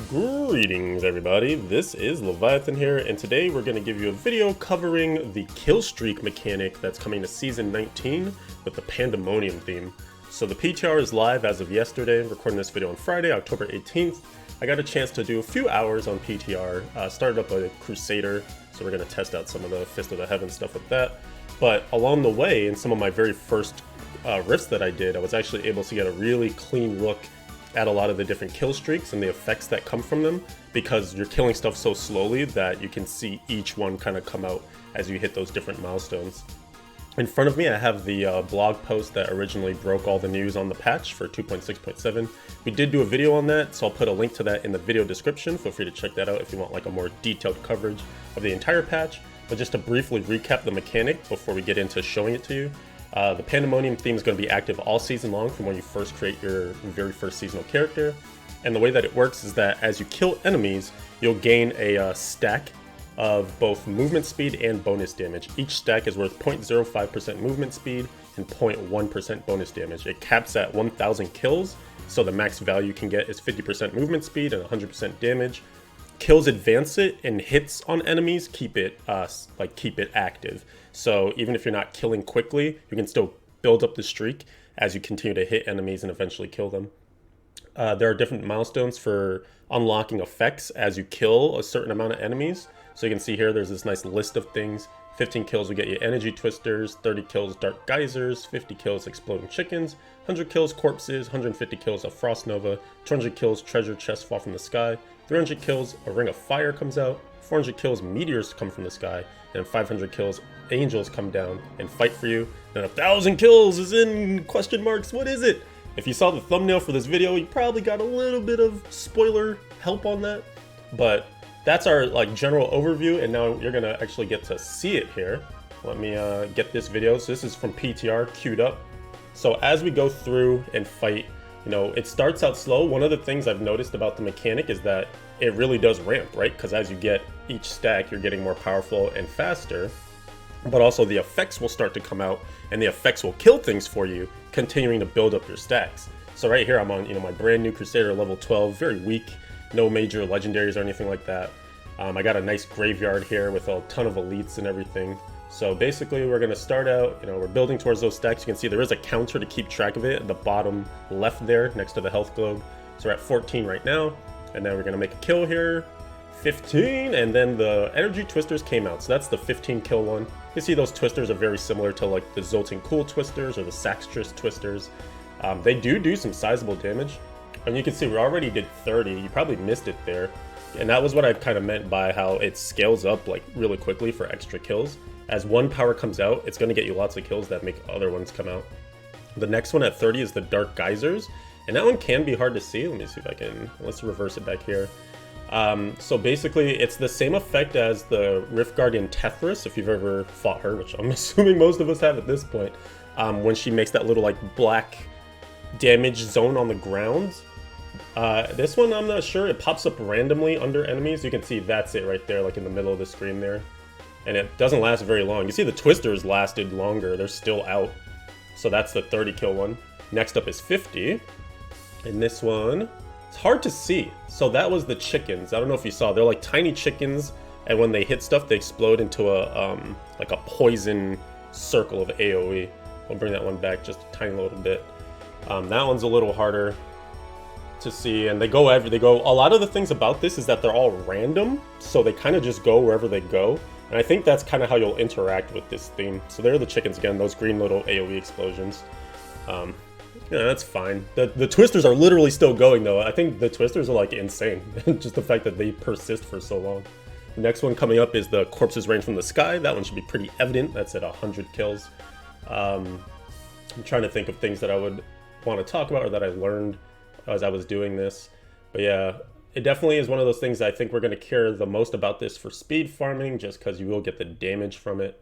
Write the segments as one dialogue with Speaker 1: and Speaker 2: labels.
Speaker 1: Greetings everybody, this is Leviathan here, and today we're going to give you a video covering the Killstreak mechanic that's coming to Season 19 with the Pandemonium theme. So the PTR is live as of yesterday, recording this video on Friday, October 18th. I got a chance to do a few hours on PTR, started up a Crusader, so we're going to test out some of the Fist of the Heaven stuff with that. But along the way, in some of my very first rifts that I did, I was actually able to get a really clean look at a lot of the different kill streaks and the effects that come from them, because you're killing stuff so slowly that you can see each one kind of come out as you hit those different milestones. In front of me I have the blog post that originally broke all the news on the patch for 2.6.7. We did do a video on that, so I'll put a link to that in the video description. Feel free to check that out if you want like a more detailed coverage of the entire patch. But just to briefly recap the mechanic before we get into showing it to you. The Pandemonium theme is going to be active all season long from when you first create your very first seasonal character. And the way that it works is that as you kill enemies, you'll gain a stack of both movement speed and bonus damage. Each stack is worth 0.05% movement speed and 0.1% bonus damage. It caps at 1,000 kills, so the max value you can get is 50% movement speed and 100% damage. Kills advance it, and hits on enemies keep it active. So even if you're not killing quickly, you can still build up the streak as you continue to hit enemies and eventually kill them. There are different milestones for unlocking effects as you kill a certain amount of enemies. So you can see here there's this nice list of things. 15 kills will get you energy twisters, 30 kills dark geysers, 50 kills exploding chickens, 100 kills corpses, 150 kills a frost nova, 200 kills treasure chests fall from the sky, 300 kills a ring of fire comes out, 400 kills meteors come from the sky, and 500 kills angels come down and fight for you. And 1,000 kills is in question marks. What is it? If you saw the thumbnail for this video, you probably got a little bit of spoiler help on that, but that's our general overview, and now you're gonna actually get to see it here. Let me get this video. So this is from PTR queued up. So as we go through and fight, it starts out slow. One of the things I've noticed about the mechanic is that it really does ramp, right? Because as you get each stack, you're getting more powerful and faster, but also the effects will start to come out, and the effects will kill things for you, continuing to build up your stacks. So right here I'm on my brand new Crusader level 12, very weak. No major legendaries or anything like that. I got a nice graveyard here with a ton of elites and everything. So basically we're going to start out, we're building towards those stacks. You can see there is a counter to keep track of it at the bottom left there next to the health globe. So we're at 14 right now, and then we're going to make a kill here. 15, and then the energy twisters came out. So that's the 15 kill one. You can see those twisters are very similar to like the Zoltan Cool twisters or the Saxtress twisters. They do some sizable damage. And you can see we already did 30, you probably missed it there. And that was what I kind of meant by how it scales up really quickly for extra kills. As one power comes out, it's going to get you lots of kills that make other ones come out. The next one at 30 is the Dark Geysers, and that one can be hard to see. Let me see if I can, let's reverse it back here. So basically it's the same effect as the Rift Guardian Tethris, if you've ever fought her, which I'm assuming most of us have at this point. When she makes that little black damage zone on the ground. This one, I'm not sure. It pops up randomly under enemies. You can see that's it right there, in the middle of the screen there. And it doesn't last very long. You see the twisters lasted longer. They're still out. So that's the 30 kill one. Next up is 50. And this one, it's hard to see. So that was the chickens. I don't know if you saw. They're like tiny chickens. And when they hit stuff, they explode into a poison circle of AoE. I'll bring that one back just a tiny little bit. That one's a little harder to see, and they go. A lot of the things about this is that they're all random, so they kind of just go wherever they go, and I think that's kind of how you'll interact with this theme. So there are the chickens again, those green little AoE explosions. Yeah, that's fine. The twisters are literally still going though. I think the twisters are insane. Just the fact that they persist for so long. The next one coming up is the corpses rain from the sky. That one should be pretty evident. That's at 100 kills. I'm trying to think of things that I would want to talk about or that I learned as I was doing this. But yeah, it definitely is one of those things I think we're going to care the most about this for speed farming, just because you will get the damage from it.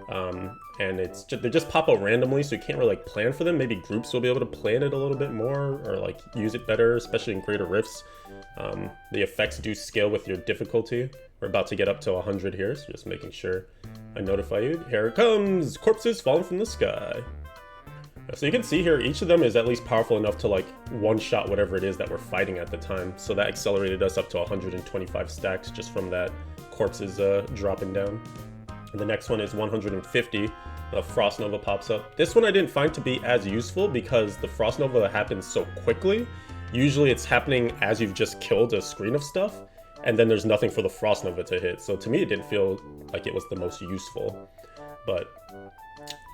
Speaker 1: And they just pop out randomly, so you can't really plan for them. Maybe groups will be able to plan it a little bit more, or use it better, especially in greater rifts. The effects do scale with your difficulty. We're about to get up to 100 here, so just making sure I notify you. Here it comes! Corpses falling from the sky. So you can see here, each of them is at least powerful enough to like one-shot whatever it is that we're fighting at the time. So that accelerated us up to 125 stacks just from that corpses dropping down. And the next one is 150. The Frost Nova pops up. This one I didn't find to be as useful because the Frost Nova happens so quickly. Usually it's happening as you've just killed a screen of stuff, and then there's nothing for the Frost Nova to hit. So to me, it didn't feel like it was the most useful. But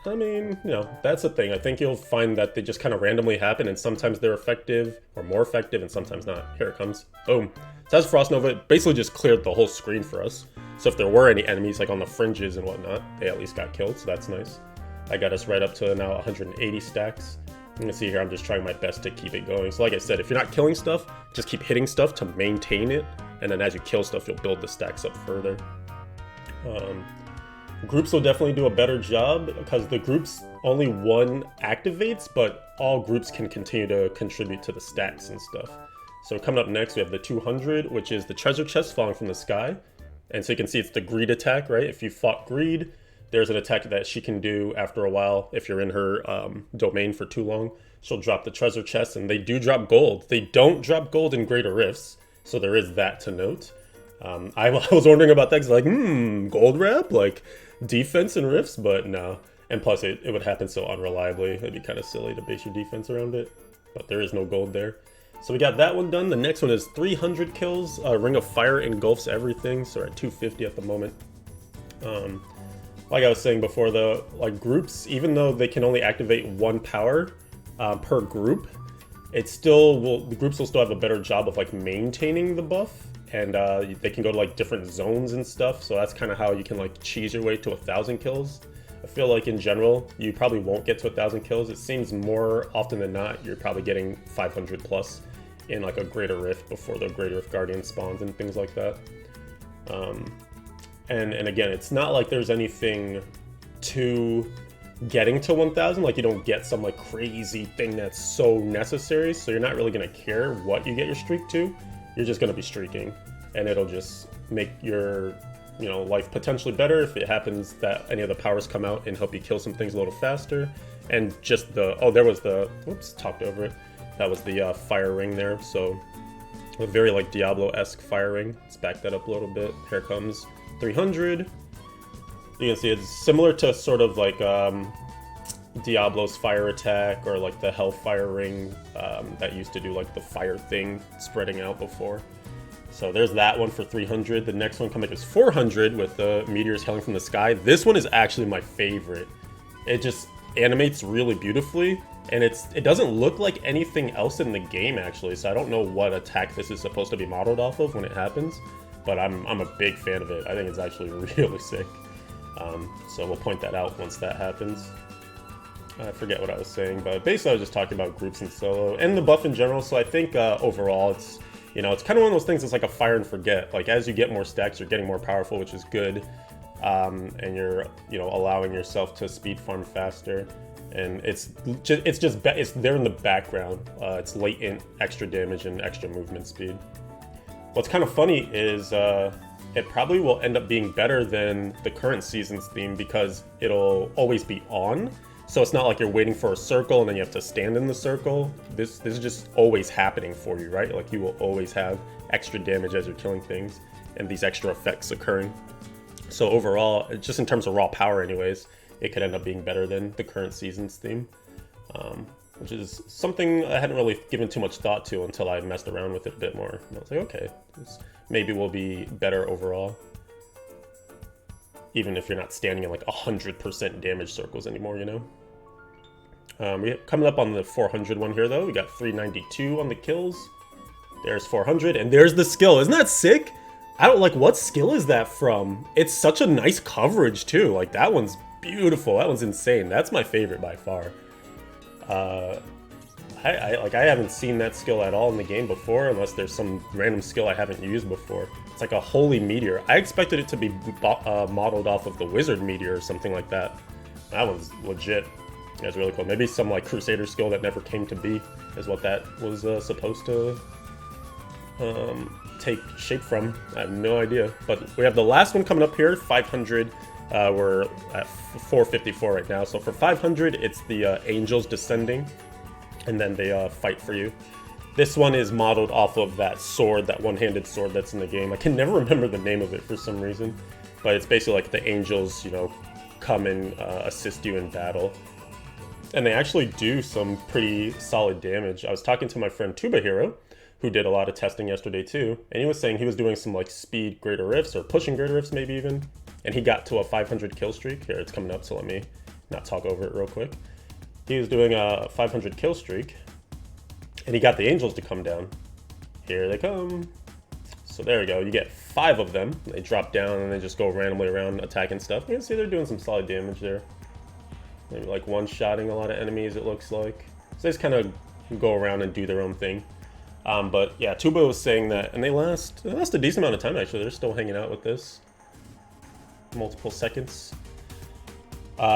Speaker 1: I mean, you know, that's the thing. I think you'll find that they just kind of randomly happen, and sometimes they're effective or more effective, and sometimes not. Here it comes. Boom. So as Frost Nova, it basically just cleared the whole screen for us. So if there were any enemies like on the fringes and whatnot, they at least got killed, so that's nice. I got us right up to now 180 stacks. You can see here I'm just trying my best to keep it going. So like I said, if you're not killing stuff, just keep hitting stuff to maintain it, and then as you kill stuff, you'll build the stacks up further. Groups will definitely do a better job because the groups only one activates, but all groups can continue to contribute to the stacks and stuff. So coming up next, we have the 200, which is the treasure chest falling from the sky. And so you can see it's the greed attack, right? If you fought greed, there's an attack that she can do after a while. If you're in her domain for too long, she'll drop the treasure chest, and they do drop gold. They don't drop gold in greater rifts, so there is that to note. I was wondering about that because like, gold wrap? Like defense and rifts? But no. And plus it would happen so unreliably. It'd be kind of silly to base your defense around it. But there is no gold there. So we got that one done. The next one is 300 kills. Ring of Fire engulfs everything. So we're at 250 at the moment. Like I was saying before, though, like groups, even though they can only activate one power per group, it still will. The groups will still have a better job of like maintaining the buff, and they can go to like different zones and stuff. So that's kind of how you can like cheese your way to 1,000 kills. I feel like in general, you probably won't get to 1,000 kills. It seems more often than not, you're probably getting 500 plus in like a Greater Rift before the Greater Rift Guardian spawns and things like that. And again, it's not like there's anything to getting to 1,000. Like you don't get some like crazy thing that's so necessary. So you're not really gonna care what you get your streak to. You're just gonna be streaking, and it'll just make your life potentially better if it happens that any of the powers come out and help you kill some things a little faster. And just there was the, whoops, talked over it. That was the fire ring there. So a very like Diablo-esque fire ring. Let's back that up a little bit. Here comes 300. You can see it's similar to sort of like Diablo's fire attack, or like the Hellfire ring that used to do like the fire thing spreading out before. So there's that one for 300. The next one coming up is 400 with the meteors hailing from the sky. This one is actually my favorite. It just animates really beautifully, and it doesn't look like anything else in the game actually. So I don't know what attack this is supposed to be modeled off of when it happens, but I'm a big fan of it. I think it's actually really sick. So we'll point that out once that happens. I forget what I was saying, but basically I was just talking about groups and solo and the buff in general. So I think overall it's it's kind of one of those things that's like a fire and forget. Like as you get more stacks, you're getting more powerful, which is good. And you're allowing yourself to speed farm faster. And it's there in the background. It's latent extra damage and extra movement speed. What's kind of funny is it probably will end up being better than the current season's theme because it'll always be on. So it's not like you're waiting for a circle and then you have to stand in the circle. This is just always happening for you, right? Like you will always have extra damage as you're killing things and these extra effects occurring. So overall, just in terms of raw power anyways, it could end up being better than the current season's theme. Which is something I hadn't really given too much thought to until I messed around with it a bit more. And I was like, okay, this maybe will be better overall. Even if you're not standing in like 100% damage circles anymore, We're coming up on the 400 one here though. We got 392 on the kills. There's 400, and there's the skill. Isn't that sick? I don't like, what skill is that from? It's such a nice coverage too. Like that one's beautiful. That one's insane. That's my favorite by far. I haven't seen that skill at all in the game before, unless there's some random skill I haven't used before. It's like a holy meteor. I expected it to be modeled off of the wizard meteor or something like that. That one's legit. That's really cool. Maybe some like crusader skill that never came to be is what that was supposed to take shape from. I have no idea. But we have the last one coming up here, 500 We're at 454 right now. So for 500, it's the angels descending, and then they fight for you. This one is modeled off of that sword, that one-handed sword that's in the game. I can never remember the name of it for some reason, but it's basically like the angels, you know, come and assist you in battle. And they actually do some pretty solid damage. I was talking to my friend Tuba Hero, who did a lot of testing yesterday too, and he was saying he was doing some like speed greater rifts, or pushing greater rifts maybe even, and he got to a 500 kill streak. Here, it's coming up, so let me not talk over it real quick. He was doing a 500 kill streak, and he got the angels to come down. Here they come. So there we go, you get 5 of them. They drop down and they just go randomly around attacking stuff. You can see they're doing some solid damage there. Maybe like one-shotting a lot of enemies, it looks like. So they just kind of go around and do their own thing. But yeah, Tuba was saying that, and they last a decent amount of time actually. They're still hanging out with this. Multiple seconds.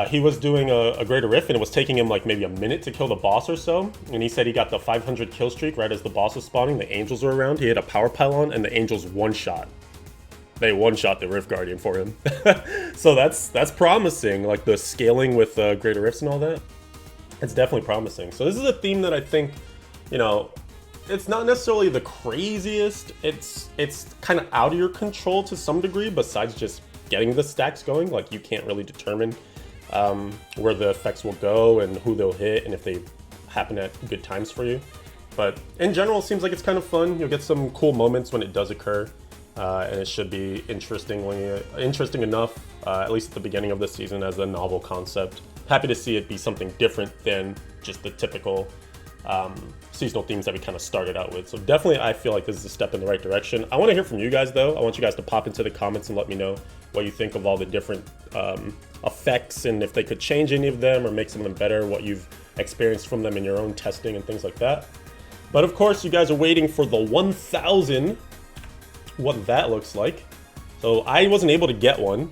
Speaker 1: He was doing a greater rift, and it was taking him like maybe a minute to kill the boss or so. And he said he got the 500 kill streak right as the boss was spawning. The angels were around. He had a power pylon, and the angels one-shot. They one-shot the Rift Guardian for him. So that's promising, like the scaling with greater rifts and all that. It's definitely promising. So this is a theme that I think, you know, it's not necessarily the craziest. It's kind of out of your control to some degree, besides just getting the stacks going. Like you can't really determine where the effects will go and who they'll hit and if they happen at good times for you. But in general, it seems like it's kind of fun. You'll get some cool moments when it does occur. And it should be interesting enough, at least at the beginning of the season, as a novel concept. Happy to see it be something different than just the typical seasonal themes that we kind of started out with. So definitely I feel like this is a step in the right direction. I want to hear from you guys though. I want you guys to pop into the comments and let me know what you think of all the different effects, and if they could change any of them or make some of them better, what you've experienced from them in your own testing and things like that. But of course, you guys are waiting for the 1,000, what that looks like. So I wasn't able to get one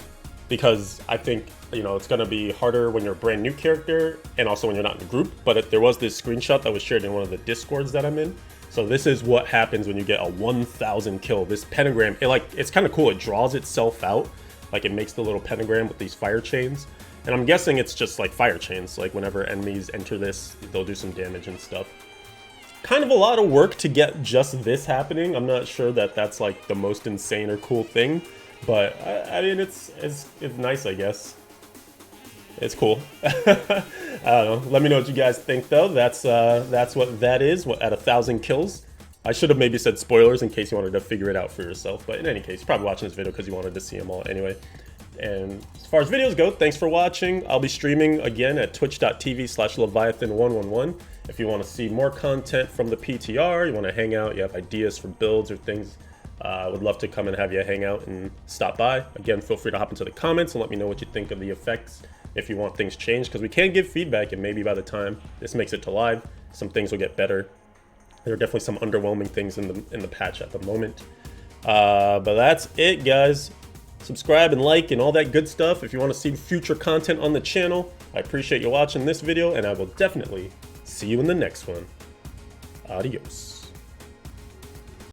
Speaker 1: because I think, you know, it's going to be harder when you're a brand new character and also when you're not in a group. But there was this screenshot that was shared in one of the discords that I'm in. So this is what happens when you get a 1,000 kill. This pentagram, it's kind of cool. It draws itself out. Like it makes the little pentagram with these fire chains. And I'm guessing it's just like fire chains. Like whenever enemies enter this, they'll do some damage and stuff. Kind of a lot of work to get just this happening. I'm not sure that that's like the most insane or cool thing, but I mean, it's nice, I guess. It's cool. I don't know. Let me know what you guys think though. That's what that is, at 1,000 kills. I should have maybe said spoilers in case you wanted to figure it out for yourself, but in any case, you're probably watching this video because you wanted to see them all anyway. And as far as videos go, thanks for watching. I'll be streaming again at twitch.tv/Leviathan111. If you want to see more content from the PTR, you want to hang out, you have ideas for builds or things, I would love to come and have you hang out and stop by. Again, feel free to hop into the comments and let me know what you think of the effects, if you want things changed, because we can give feedback, and maybe by the time this makes it to live, some things will get better. There are definitely some underwhelming things in the patch at the moment. But that's it, guys. Subscribe and like and all that good stuff if you want to see future content on the channel. I appreciate you watching this video, and I will definitely see you in the next one. Adios.